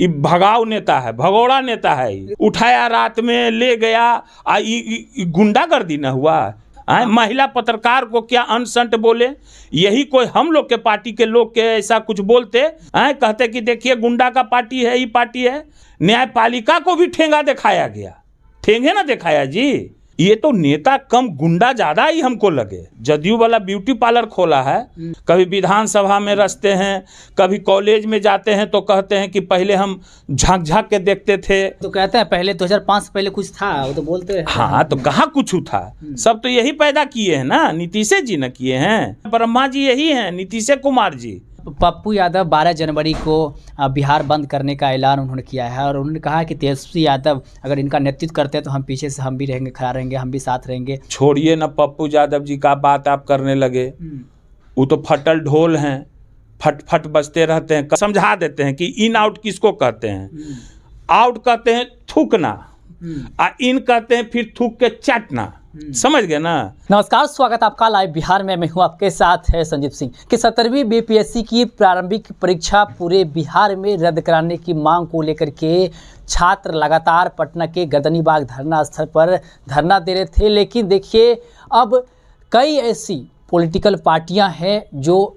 ये भगाव नेता है, भगोड़ा नेता है। उठाया रात में ले गया, गुंडागर्दी न हुआ। महिला पत्रकार को क्या अनसंट बोले, यही कोई हम लोग के पार्टी के लोग के ऐसा कुछ बोलते कहते कि देखिए गुंडा का पार्टी है, ये पार्टी है। न्यायपालिका को भी ठेंगा दिखाया गया, ठेंगे ना दिखाया जी। ये तो नेता कम गुंडा ज्यादा ही हमको लगे। जदयू वाला ब्यूटी पार्लर खोला है, कभी विधानसभा में रचते हैं, कभी कॉलेज में जाते हैं तो कहते हैं कि पहले हम झांक झांक के देखते थे। तो कहते हैं पहले 2005 से पहले कुछ था, वो तो बोलते हैं। हाँ, तो कहाँ कुछ था, सब तो यही पैदा किए हैं ना, नीतीश जी न किए हैं। ब्रह्मा जी यही हैं, नीतीश कुमार जी। पप्पू यादव 12 जनवरी को बिहार बंद करने का ऐलान उन्होंने किया है और उन्होंने कहा कि तेजस्वी यादव अगर इनका नेतृत्व करते हैं तो हम पीछे से हम भी रहेंगे, खड़ा रहेंगे, हम भी साथ रहेंगे। छोड़िए ना पप्पू यादव जी का बात आप करने लगे, वो तो फटल ढोल हैं, फट फट बजते रहते हैं। समझा देते हैं कि इन आउट किसको कहते हैं। आउट कहते हैं थूकना, इन कहते हैं फिर थूक के चाटना। समझ गए ना। नमस्कार, स्वागत आपका लाइव बिहार में। मैं हूं आपके साथ है संजीव सिंह। कि 17वीं बीपीएससी की प्रारंभिक परीक्षा पूरे बिहार में रद्द कराने की मांग को लेकर के छात्र लगातार पटना के गर्दनीबाग धरना स्थल पर धरना दे रहे थे। लेकिन देखिए, अब कई ऐसी पॉलिटिकल पार्टियां हैं जो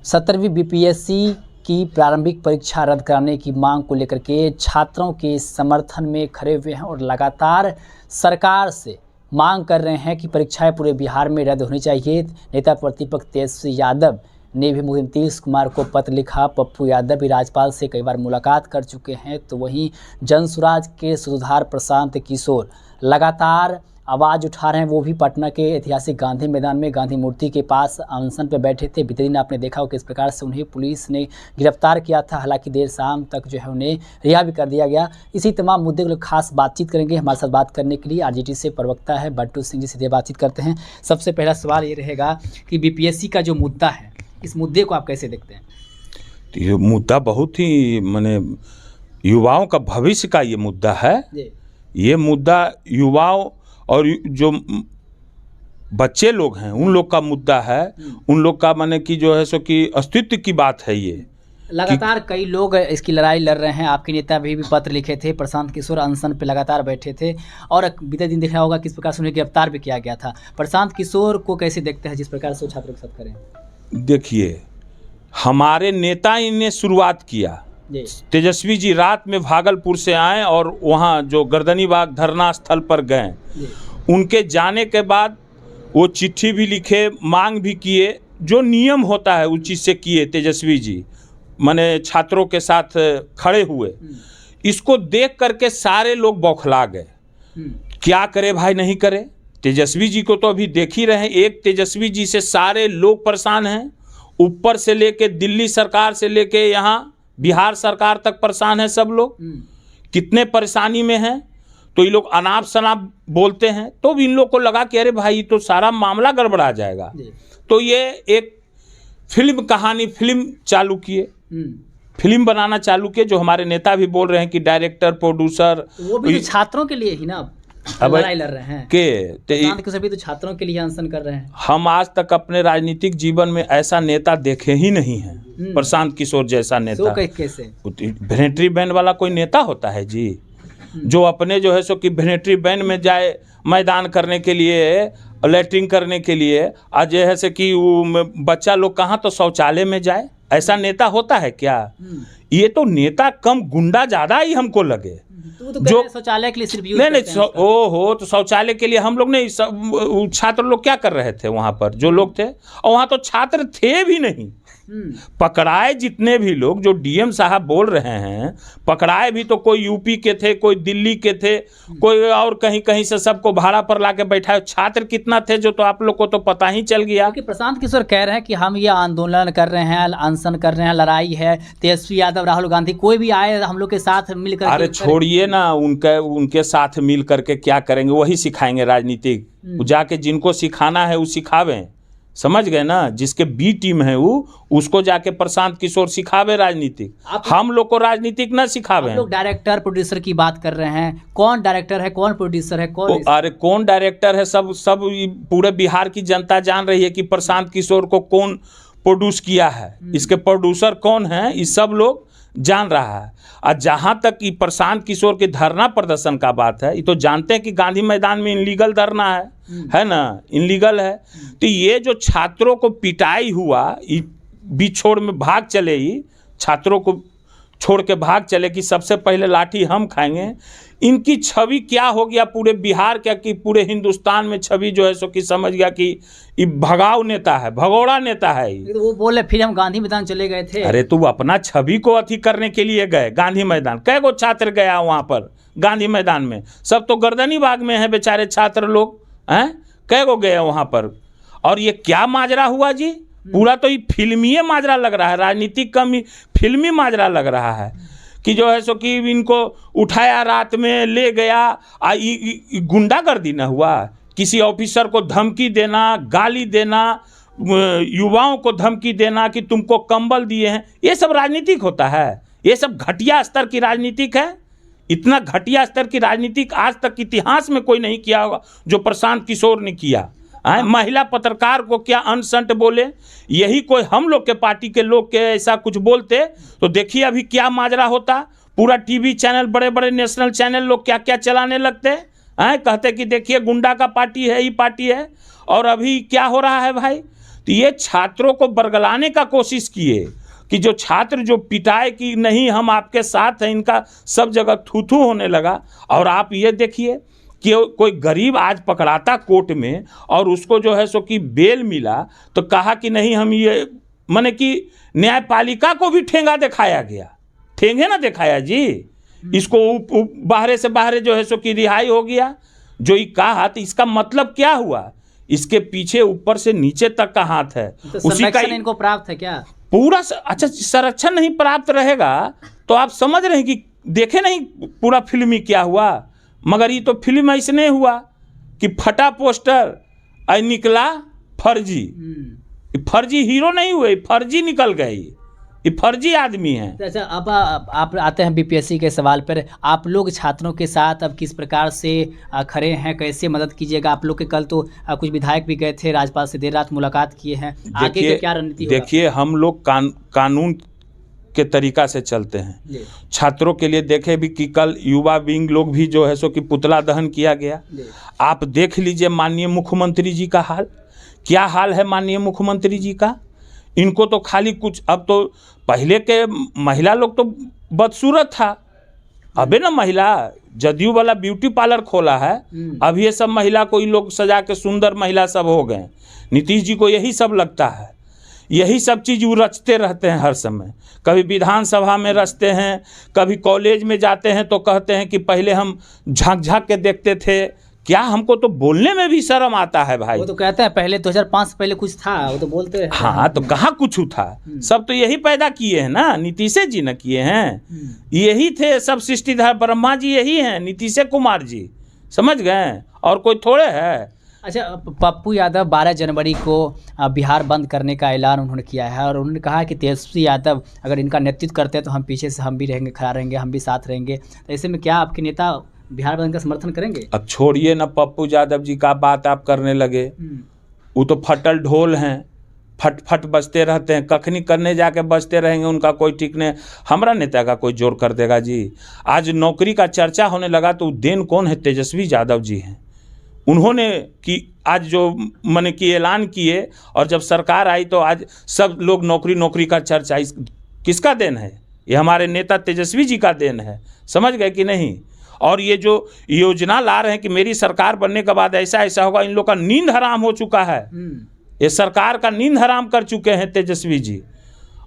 17वीं बीपीएससी की प्रारंभिक परीक्षा रद्द कराने की मांग को लेकर के छात्रों के समर्थन में खड़े हुए हैं और लगातार सरकार से मांग कर रहे हैं कि परीक्षाएं पूरे बिहार में रद्द होनी चाहिए। नेता प्रतिपक्ष तेजस्वी यादव ने भी मुख्यमंत्री नीतीश कुमार को पत्र लिखा। पप्पू यादव भी राज्यपाल से कई बार मुलाकात कर चुके हैं। तो वहीं जनसुराज के सूत्रधार प्रशांत किशोर लगातार आवाज़ उठा रहे हैं। वो भी पटना के ऐतिहासिक गांधी मैदान में गांधी मूर्ति के पास अनशन पर बैठे थे। बीते दिन आपने देखा हो किस प्रकार से उन्हें पुलिस ने गिरफ्तार किया था। हालांकि देर शाम तक जो है उन्हें रिहा भी कर दिया गया। इसी तमाम मुद्दे को खास बातचीत करेंगे। हमारे साथ बात करने के लिए आरजेडी से प्रवक्ता है बंटू सिंह जी, सीधे बातचीत करते हैं। सबसे पहला सवाल ये रहेगा कि बीपीएससी का जो मुद्दा है, इस मुद्दे को आप कैसे देखते हैं? तो ये मुद्दा बहुत ही माने युवाओं का भविष्य का ये मुद्दा है। ये मुद्दा युवाओं और जो बच्चे लोग हैं उन लोग का मुद्दा है। उन लोग का माने कि जो है सो कि अस्तित्व की बात है। ये लगातार कई लोग इसकी लड़ाई लड़ रहे हैं। आपके नेता भी पत्र लिखे थे, प्रशांत किशोर अनशन पे लगातार बैठे थे और बीते दिन देखा होगा किस प्रकार से उन्हें गिरफ्तार भी किया गया था। प्रशांत किशोर को कैसे देखते हैं जिस प्रकार से छात्रों के साथ करें? देखिए, हमारे नेता ने शुरुआत किया। तेजस्वी जी रात में भागलपुर से आए और वहाँ जो गर्दनीबाग धरना स्थल पर गए। उनके जाने के बाद वो चिट्ठी भी लिखे, मांग भी किए, जो नियम होता है उस चीज़ से किए। तेजस्वी जी माने छात्रों के साथ खड़े हुए। इसको देख करके सारे लोग बौखला गए। क्या करे भाई, नहीं करे। तेजस्वी जी को तो अभी देख ही रहे हैं। एक तेजस्वी जी से सारे लोग परेशान हैं, ऊपर से लेके दिल्ली सरकार से लेके यहाँ बिहार सरकार तक परेशान है। सब लोग कितने परेशानी में हैं। तो ये लोग अनाप शनाप बोलते हैं तो इन लोग को लगा कि अरे भाई तो सारा मामला गड़बड़ा जाएगा। तो ये एक फिल्म कहानी फिल्म चालू किए, फिल्म बनाना चालू किए। जो हमारे नेता भी बोल रहे हैं कि डायरेक्टर प्रोड्यूसर, वो भी तो छात्रों के लिए ही ना लड़ाई लड़ रहे हैं के सभी तो छात्रों के लिए अनशन कर रहे हैं। हम आज तक अपने राजनीतिक जीवन में ऐसा नेता देखे ही नहीं हैं। प्रशांत किशोर जैसा नेता। कैसे वेनेटरी बैंड वाला कोई नेता होता है जी, जो अपने जो है सो कि वेनेटरी बैंड में जाए मैदान करने के लिए, लैट्रिन करने के लिए। आज है से कि बच्चा लोग कहाँ तो शौचालय में जाए। ऐसा नेता होता है क्या? ये तो नेता कम गुंडा ज्यादा ही हमको लगे। तो जो शौचालय के लिए सिर्फ नहीं ओहो, तो शौचालय के लिए हम लोग नहीं, छात्र लोग क्या कर रहे थे वहां पर जो लोग थे, और वहां तो छात्र थे भी नहीं। पकड़ाए जितने भी लोग, जो डीएम साहब बोल रहे हैं, पकड़ाए भी तो कोई यूपी के थे, कोई दिल्ली के थे, कोई और कहीं कहीं से सबको भाड़ा पर लाके बैठाए। छात्र कितना थे जो तो आप लोग को तो पता ही चल गया। कि प्रशांत किशोर कह रहे हैं कि हम ये आंदोलन कर रहे हैं, अनशन कर रहे हैं, लड़ाई है। तेजस्वी यादव, राहुल गांधी, कोई भी आए हम लोग के साथ मिलकर। अरे छोड़िए ना, उनके साथ मिल करके क्या करेंगे, वही सिखाएंगे राजनीतिक। जाके जिनको सिखाना है वो सिखावे। समझ गए ना, जिसके बी टीम है वो उसको जाके प्रशांत किशोर सिखावे राजनीतिक। हम लोग को राजनीतिक ना सिखावे। लोग डायरेक्टर प्रोड्यूसर की बात कर रहे हैं, कौन डायरेक्टर है, कौन प्रोड्यूसर है, कौन? अरे कौन डायरेक्टर है, सब पूरे बिहार की जनता जान रही है कि प्रशांत किशोर को कौन प्रोड्यूस किया है, इसके प्रोड्यूसर कौन है। ये सब लोग जान रहा है। और जहाँ तक कि प्रशांत किशोर के धरना प्रदर्शन का बात है, ये तो जानते हैं कि गांधी मैदान में इनलीगल धरना है ना, इनलीगल है। तो ये जो छात्रों को पिटाई हुआ, ये बीच छोड़ में भाग चले, ही छात्रों को छोड़ के भाग चले कि सबसे पहले लाठी हम खाएंगे, इनकी छवि क्या हो गया पूरे बिहार क्या कि पूरे हिंदुस्तान में छवि जो है सो कि समझ गया कि ये भगाव नेता है, भगोड़ा नेता है। तो वो बोले फिर हम गांधी मैदान चले गए थे। अरे तू अपना छवि को अथी करने के लिए गए गांधी मैदान, कै गो छात्र गया वहाँ पर गांधी मैदान में? सब तो गर्दनी बाग में है बेचारे छात्र लोग हैं, कै गो गए वहाँ पर? और ये क्या माजरा हुआ जी? पूरा तो ये फिल्मी माजरा लग रहा है, राजनीतिक कम फिल्मी माजरा लग रहा है कि जो है सो कि इनको उठाया रात में ले गया, गुंडागर्दी न हुआ, किसी ऑफिसर को धमकी देना, गाली देना, युवाओं को धमकी देना कि तुमको कंबल दिए हैं, ये सब राजनीतिक होता है? ये सब घटिया स्तर की राजनीतिक है। इतना घटिया स्तर की राजनीतिक आज तक इतिहास में कोई नहीं किया होगा जो प्रशांत किशोर ने किया। महिला पत्रकार को क्या अनसंट बोले, यही कोई हम लोग के पार्टी के लोग के ऐसा कुछ बोलते तो देखिए अभी क्या माजरा होता। पूरा टीवी चैनल, बड़े बड़े नेशनल चैनल लोग क्या क्या चलाने लगते हैं, कहते कि देखिए गुंडा का पार्टी है, ये पार्टी है। और अभी क्या हो रहा है भाई? तो ये छात्रों को बरगलाने का कोशिश किए कि जो छात्र जो पिटाए कि नहीं हम आपके साथ हैं, इनका सब जगह थू थू होने लगा। और आप ये देखिए कि कोई गरीब आज पकड़ाता कोर्ट में और उसको जो है सो कि बेल मिला तो कहा कि नहीं हम ये, माने कि न्यायपालिका को भी ठेंगा दिखाया गया, ठेंगे ना दिखाया जी, इसको बाहरे से बाहरे जो है सो कि रिहाई हो गया। जो ये कहा तो इसका मतलब क्या हुआ? इसके पीछे ऊपर से नीचे तक का हाथ है, तो उसी का इनको प्राप्त है क्या पूरा? अच्छा, संरक्षण नहीं प्राप्त रहेगा तो आप समझ रहे हैं कि देखे नहीं पूरा फिल्मी क्या हुआ? मगर ये तो फिल्म ऐसने हुआ कि फटा पोस्टर आई निकला फर्जी। फर्जी हीरो नहीं हुए, फर्जी निकल गए, ये फर्जी आदमी है। तो अच्छा, अब आप आते हैं बीपीएससी के सवाल पर। आप लोग छात्रों के साथ अब किस प्रकार से खड़े हैं, कैसे मदद कीजिएगा? आप लोग के कल तो कुछ विधायक भी गए थे, राज्यपाल से देर रात मुलाकात किए हैं, आगे की क्या रणनीति होगा? देखिए हम लोग कानून के तरीका से चलते हैं। छात्रों के लिए देखे भी कि कल युवा विंग लोग भी जो है सो कि पुतला दहन किया गया। आप देख लीजिए माननीय मुख्यमंत्री जी का हाल, क्या हाल है माननीय मुख्यमंत्री जी का। इनको तो खाली कुछ, अब तो पहले के महिला लोग तो बदसूरत था, अबे ना महिला जदयू वाला ब्यूटी पार्लर खोला है, अब ये सब महिला को इन लोग सजा के सुंदर महिला सब हो गए। नीतीश जी को यही सब लगता है, यही सब चीज़ वो रचते रहते हैं हर समय। कभी विधानसभा में रचते हैं, कभी कॉलेज में जाते हैं तो कहते हैं कि पहले हम झांक झांक के देखते थे। क्या हमको तो बोलने में भी शर्म आता है भाई। वो तो कहते हैं पहले 2005 से पहले कुछ था, वो तो बोलते हैं। हाँ, तो कहाँ कुछ था? सब तो यही पैदा किए हैं ना, नीतीश जी न किए हैं। यही थे सब सृष्टिधर, ब्रह्मा जी यही हैं, नीतीश कुमार जी, समझ गए, और कोई थोड़े है। अच्छा, पप्पू यादव 12 जनवरी को बिहार बंद करने का ऐलान उन्होंने किया है और उन्होंने कहा कि तेजस्वी यादव अगर इनका नेतृत्व करते हैं तो हम पीछे से हम भी रहेंगे, खड़ा रहेंगे, हम भी साथ रहेंगे। तो ऐसे में क्या आपके नेता बिहार बंद का समर्थन करेंगे? अब छोड़िए ना पप्पू यादव जी का बात आप करने लगे, वो तो फटल ढोल हैं, फट फट बजते रहते हैं, कखनी करने जाके बजते रहेंगे, उनका कोई ठीक नहीं। हमारा नेता का कोई जोर कर देगा जी? आज नौकरी का चर्चा होने लगा तो देन कौन है? तेजस्वी यादव जी हैं। उन्होंने कि आज जो मैंने कि ऐलान किए और जब सरकार आई तो आज सब लोग नौकरी का चर्चा, इस किसका देन है? ये हमारे नेता तेजस्वी जी का देन है, समझ गए कि नहीं? और ये जो योजना ला रहे हैं कि मेरी सरकार बनने के बाद ऐसा ऐसा होगा, इन लोग का नींद हराम हो चुका है। ये सरकार का नींद हराम कर चुके हैं तेजस्वी जी।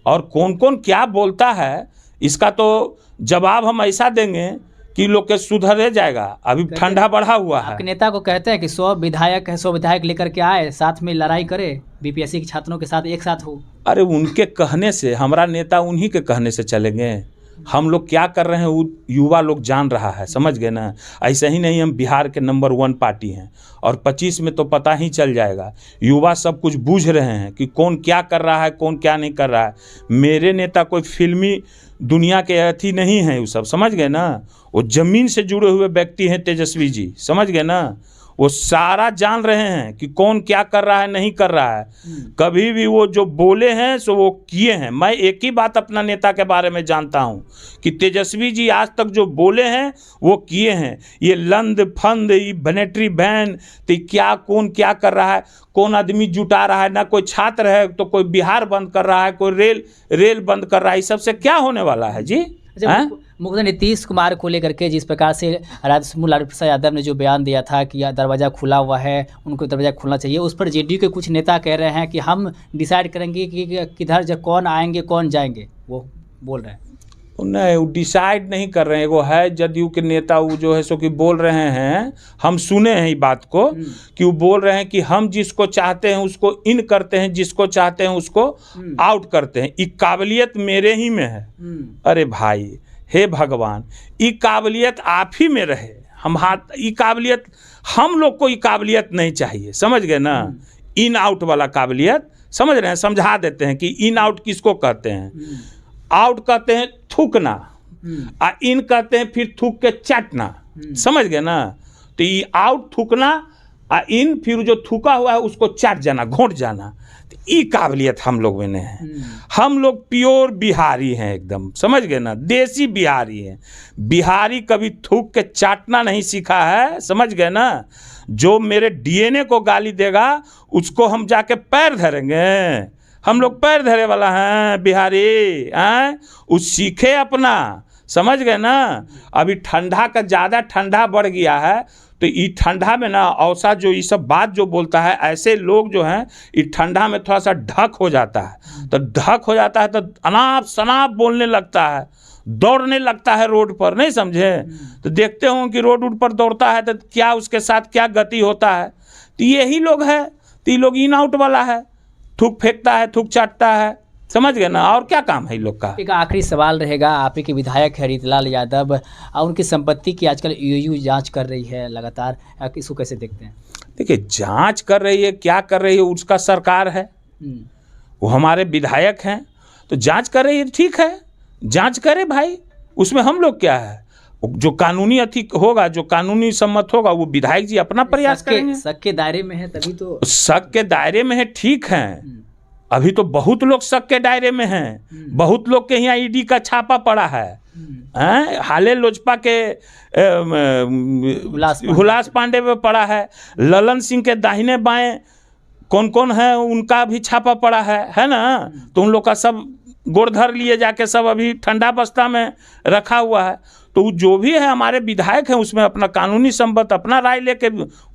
और कौन कौन क्या बोलता है इसका तो जवाब हम ऐसा देंगे कि लोग के सुधरे जाएगा। अभी ठंडा बढ़ा हुआ है। आपके नेता को कहते हैं कि 100 विधायक है, 100 विधायक लेकर के आए, साथ में लड़ाई करे, बीपीएससी के छात्रों के साथ एक साथ हो। अरे उनके कहने से, हमारा नेता उन्हीं के कहने से चलेंगे। हम लोग क्या कर रहे हैं वो युवा लोग जान रहा है, समझ गए ना। ऐसे ही नहीं, हम बिहार के नंबर 1 पार्टी हैं और 25 में तो पता ही चल जाएगा। युवा सब कुछ बूझ रहे हैं कि कौन क्या कर रहा है, कौन क्या नहीं कर रहा है। मेरे नेता कोई फिल्मी दुनिया के अथी नहीं है, वो सब समझ गए ना। वो ज़मीन से जुड़े हुए व्यक्ति हैं तेजस्वी जी, समझ गए ना। वो सारा जान रहे हैं कि कौन क्या कर रहा है नहीं कर रहा है। कभी भी वो जो बोले हैं सो वो किए हैं। मैं एक ही बात अपना नेता के बारे में जानता हूँ कि तेजस्वी जी आज तक जो बोले हैं वो किए हैं। ये लंद फंद, ये वेनेटरी वैन, तो क्या कौन क्या कर रहा है, कौन आदमी जुटा रहा है, ना कोई छात्र है तो कोई बिहार बंद कर रहा है, कोई रेल बंद कर रहा है। इस सबसे क्या होने वाला है जी? मुख्यमंत्री नीतीश कुमार को लेकर के जिस प्रकार से लालू प्रसाद यादव ने जो बयान दिया था कि यह दरवाज़ा खुला हुआ है, उनको दरवाज़ा खुलना चाहिए, उस पर जेडीयू के कुछ नेता कह रहे हैं कि हम डिसाइड करेंगे कि किधर जब कौन आएंगे कौन जाएंगे, वो बोल रहे हैं। नहीं, वो डिसाइड नहीं कर रहे हैं। वो है जदयू के नेता, वो जो है सो कि बोल रहे हैं, हम सुने हैं ये बात को कि वो बोल रहे हैं कि हम जिसको चाहते हैं उसको इन करते हैं, जिसको चाहते हैं उसको आउट करते हैं। ये काबिलियत मेरे ही में है। अरे भाई, हे भगवान, ये काबिलियत आप ही में रहे। ये काबिलियत हम लोग को, ये काबिलियत नहीं चाहिए, समझ गए ना? इन आउट वाला काबिलियत समझ रहे हैं, समझा देते हैं कि इन आउट किसको कहते हैं। आउट कहते हैं थूकना, इन कहते हैं फिर थूक के चाटना, समझ गए ना? तो ये आउट थूकना, इन फिर जो थूका हुआ है उसको चाट जाना, घोंट जाना। तो ये काबिलियत हम लोग में नहीं है। हम लोग प्योर बिहारी हैं एकदम, समझ गए ना? देसी बिहारी हैं। बिहारी कभी थूक के चाटना नहीं सीखा है, समझ गए ना? जो मेरे डीएनए को गाली देगा उसको हम जाके पैर धरेंगे। हम लोग पैर धरे वाला हैं बिहारी हैं, उस सीखे अपना, समझ गए ना? अभी ठंडा का ज़्यादा ठंडा बढ़ गया है तो ये ठंडा में ना औसा जो ये सब बात जो बोलता है, ऐसे लोग जो हैं ये ठंडा में थोड़ा सा ढक हो जाता है। तो ढक हो जाता है तो अनाप शनाप बोलने लगता है, दौड़ने लगता है रोड पर, नहीं समझे? तो देखते हो कि रोड पर दौड़ता है तो क्या उसके साथ क्या गति होता है। तो यही लोग है, तो ये लोग इन आउट वाला है, थूक फेंकता है, थूक चाटता है, समझ गए ना? और क्या काम है इन लोग का? एक आखिरी सवाल रहेगा, आप ही के विधायक है रीतलाल यादव, और उनकी संपत्ति की आजकल ईओयू जांच कर रही है लगातार, इसको कैसे देखते हैं? देखिए, जांच कर रही है, क्या कर रही है, उसका सरकार है, वो हमारे विधायक हैं, तो जांच कर रही है, ठीक है, जांच करे भाई, उसमें हम लोग क्या है? जो कानूनी अधिक होगा, जो कानूनी सम्मत होगा, वो विधायक जी अपना प्रयास करेंगे। शक के दायरे में है तभी तो। शक के दायरे में है, ठीक है। अभी तो बहुत लोग शक के दायरे में हैं, बहुत लोग के यहाँ ईडी का छापा पड़ा है। हाले लोजपा के हुलास पांडे पे पड़ा है, ललन सिंह के दाहिने बाएं कौन कौन है उनका भी छापा पड़ा है ना? तो उन लोग का सब गोरधर लिए जाके सब अभी ठंडा बस्ता में रखा हुआ है। तो जो भी है हमारे विधायक हैं, उसमें अपना कानूनी संबद्ध अपना राय लेके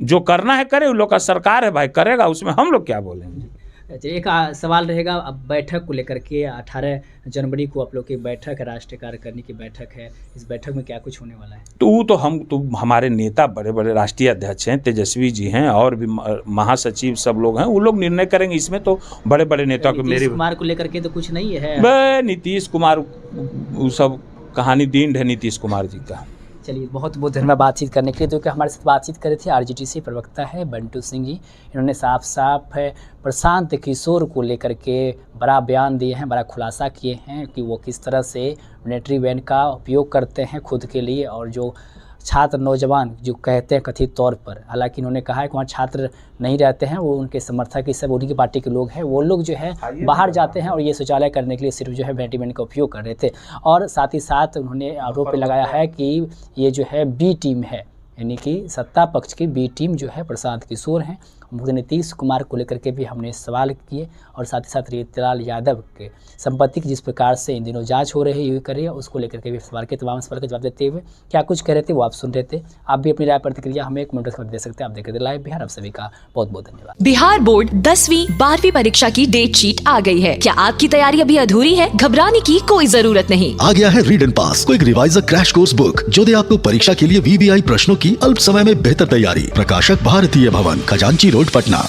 जो करना है करे, उन लोग का सरकार है भाई, करेगा, उसमें हम लोग क्या बोलेंगे। अच्छा, एक सवाल रहेगा अब बैठक को लेकर के। 18 जनवरी को आप लोग की बैठक है, राष्ट्रीय कार्यकारिणी की बैठक है, इस बैठक में क्या कुछ होने वाला है? तो हमारे नेता बड़े बड़े राष्ट्रीय अध्यक्ष हैं, तेजस्वी जी हैं, और भी महासचिव सब लोग हैं, वो लोग निर्णय करेंगे। इसमें तो बड़े बड़े नेता को, मेरे कुमार को लेकर के तो कुछ नहीं है। नीतीश कुमार वो सब कहानी दींड है नीतीश कुमार जी का। चलिए, बहुत बहुत धन्यवाद बातचीत करने के लिए। तो क्या हमारे साथ बातचीत कर रहे थे आरजेडीसी प्रवक्ता है बंटू सिंह जी। इन्होंने साफ साफ प्रशांत किशोर को लेकर के बड़ा बयान दिए हैं, बड़ा खुलासा किए हैं कि वो किस तरह से मिलिट्री वैन का उपयोग करते हैं खुद के लिए, और जो छात्र नौजवान जो कहते हैं कथित तौर पर, हालांकि इन्होंने कहा है कि वहाँ छात्र नहीं रहते हैं, वो उनके समर्थक ही सब उन्हीं की पार्टी के लोग हैं, वो लोग जो है बाहर जाते हैं और ये शौचालय करने के लिए सिर्फ जो है मिलिट्री वैन का उपयोग कर रहे थे। और साथ ही साथ उन्होंने आरोप लगाया है कि ये जो है बी टीम है, यानी कि सत्ता पक्ष की बी टीम जो है प्रशांत किशोर हैं। मुख्यमंत्री नीतीश कुमार को लेकर के भी हमने सवाल किए, और साथ ही साथ रीतलाल यादव के संपत्ति की जिस प्रकार से इन दिनों जांच हो रही है, ये कर रही है, उसको लेकर के भी सवाल के तमाम सवाल का जवाब देते हुए क्या कुछ कह रहे थे वो आप सुन रहे थे। आप भी अपनी राय प्रतिक्रिया हमें एक मिनट में दे सकते हैं। आप देख रहे थे लाइव बिहार। आप सभी का बहुत बहुत धन्यवाद। बिहार बोर्ड 10वीं 12वीं परीक्षा की डेट शीट आ गई है। क्या आपकी तैयारी अभी अधूरी है? घबराने की कोई जरूरत नहीं। आ गया है read and pass quick reviser crash course book, जो दे आपको परीक्षा के लिए VBI प्रश्नों की अल्प समय में बेहतर तैयारी। प्रकाशक भारतीय भवन, खजांची रोड, पटना।